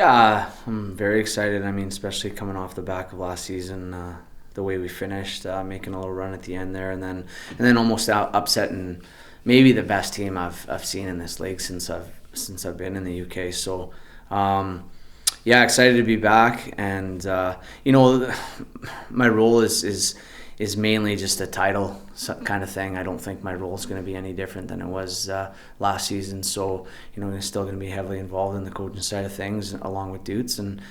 Yeah, I'm very excited. I mean, especially coming off the back of last season, the way we finished, making a little run at the end there, and then almost upsetting maybe the best team I've seen in this league since I've been in the UK. So, yeah, excited to be back, and my role is mainly just a title kind of thing. I don't think my role is going to be any different than it was last season. So, I'm still going to be heavily involved in the coaching side of things along with Dutes, and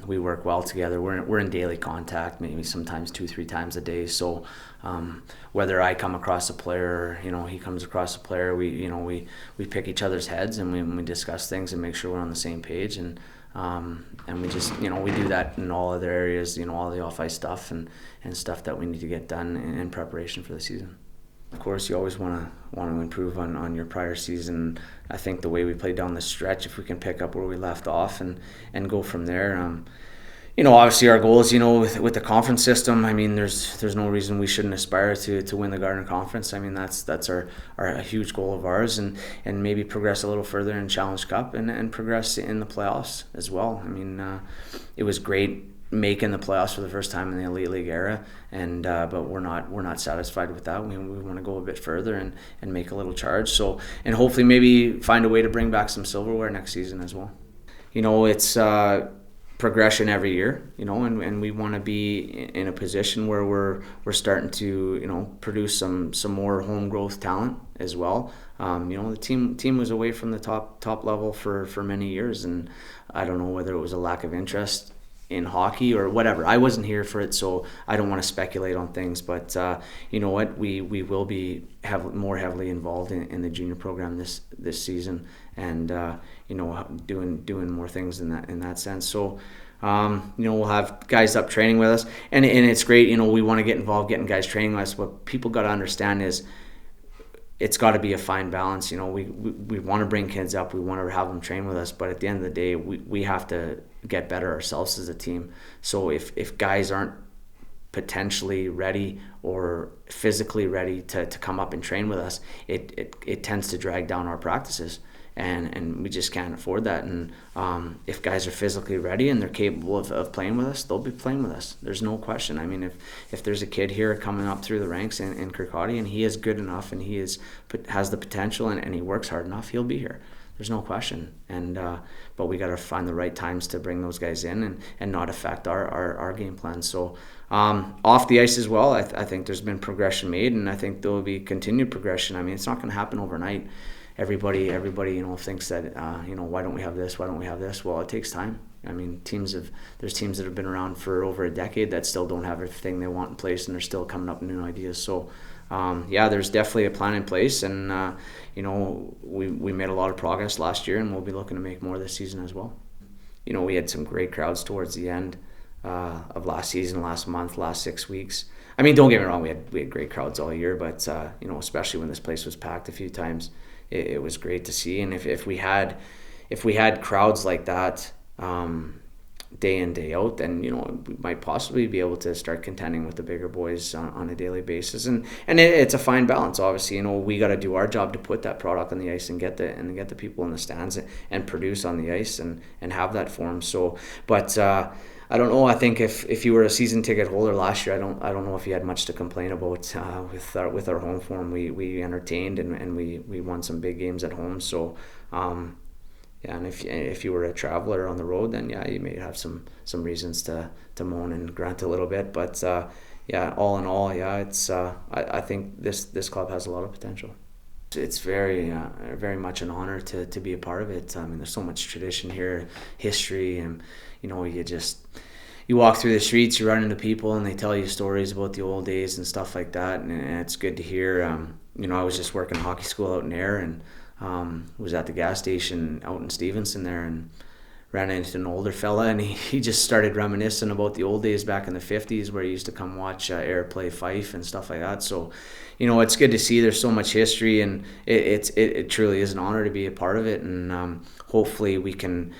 we work well together. We're in daily contact, maybe sometimes 2-3 times a day. So, whether I come across a player or he comes across a player, we pick each other's heads, and we discuss things and make sure we're on the same page. And we just we do that in all other areas, all the off ice stuff and stuff that we need to get done in preparation for the season. Of course, you always want to improve on your prior season. I think the way we play down the stretch, if we can pick up where we left off and go from there. Obviously our goal is, with the conference system, I mean, there's no reason we shouldn't aspire to win the Gardner Conference. I mean, that's our a huge goal of ours, and maybe progress a little further in Challenge Cup and progress in the playoffs as well. I mean, it was great making the playoffs for the first time in the Elite League era, and but we're not satisfied with that. We want to go a bit further and make a little charge. So, and hopefully maybe find a way to bring back some silverware next season as well. It's progression every year, and we want to be in a position where we're starting to produce some more home growth talent as well. The team was away from the top level for many years, and I don't know whether it was a lack of interest in hockey or whatever. I wasn't here for it, so I don't want to speculate on things. But you know what, we will be more heavily involved in the junior program this season, and doing more things in that sense. So we'll have guys up training with us, and it's great. We want to get involved, getting guys training with us. What people got to understand is, it's got to be a fine balance. We want to bring kids up, we want to have them train with us, but at the end of the day, we have to get better ourselves as a team. So if guys aren't potentially ready or physically ready to come up and train with us, it tends to drag down our practices. And we just can't afford that. And if guys are physically ready and they're capable of playing with us, they'll be playing with us. There's no question. I mean, if there's a kid here coming up through the ranks in Kirkcaldy and he is good enough and he has the potential and he works hard enough, he'll be here. There's no question. And but we got to find the right times to bring those guys in and not affect our game plan. So off the ice as well, I think there's been progression made, and I think there will be continued progression. I mean, it's not going to happen overnight. Everybody, thinks that why don't we have this? Why don't we have this? Well, it takes time. I mean, there's teams that have been around for over a decade that still don't have everything they want in place, and they're still coming up with new ideas. So, there's definitely a plan in place, and we made a lot of progress last year, and we'll be looking to make more this season as well. We had some great crowds towards the end of last season, last month, last 6 weeks. I mean, don't get me wrong, we had great crowds all year, but especially when this place was packed a few times. It was great to see, and if we had crowds like that day in, day out, then we might possibly be able to start contending with the bigger boys on a daily basis. And it's a fine balance. Obviously, we got to do our job to put that product on the ice and get the people in the stands and produce on the ice and have that form. So, but I don't know. I think if you were a season ticket holder last year, I don't know if you had much to complain about with our home form. We entertained and we won some big games at home. So, and if you were a traveler on the road, then you may have some reasons to moan and grunt a little bit. But all in all, it's I think this club has a lot of potential. It's very very much an honor to be a part of it. I mean, there's so much tradition here, history, and you walk through the streets, you run into people, and they tell you stories about the old days and stuff like that, and it's good to hear. I was just working hockey school out in Ayr, and was at the gas station out in Stevenson there, and ran into an older fella, and he just started reminiscing about the old days back in the 50s where he used to come watch Ayr play Fife and stuff like that. So, it's good to see there's so much history, and it truly is an honor to be a part of it, and hopefully we can,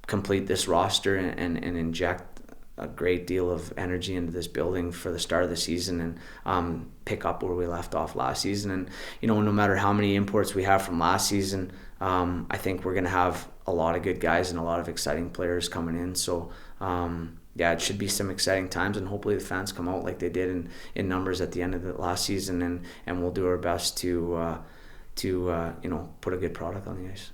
complete this roster and inject a great deal of energy into this building for the start of the season and pick up where we left off last season. And no matter how many imports we have from last season, I think we're going to have a lot of good guys and a lot of exciting players coming in. So it should be some exciting times, and hopefully the fans come out like they did in numbers at the end of the last season, and we'll do our best to put a good product on the ice.